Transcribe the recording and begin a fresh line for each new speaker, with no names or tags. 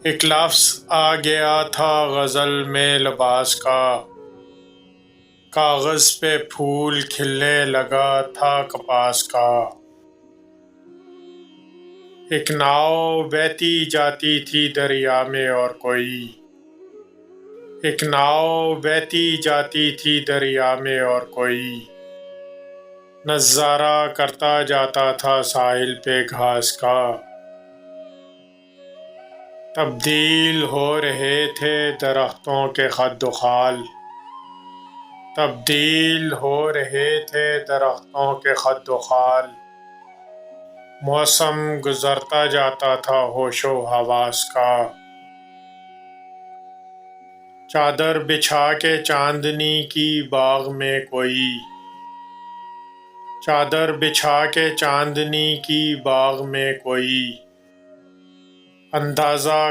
ایک لفظ آ گیا تھا غزل میں لباس کا، کاغذ پہ پھول کھلنے لگا تھا کپاس کا۔ ایک ناؤ بہتی جاتی تھی دریا میں اور کوئی، ایک ناؤ بہتی جاتی تھی دریا میں اور کوئی، نظارہ کرتا جاتا تھا ساحل پہ گھاس کا۔ تبدیل ہو رہے تھے درختوں کے خد و خال، تبدیل ہو رہے تھے درختوں کے خد و خال، موسم گزرتا جاتا تھا ہوش و حواس کا۔ چادر بچھا کے چاندنی کی باغ میں کوئی، چادر بچھا کے چاندنی کی باغ میں کوئی، اندازہ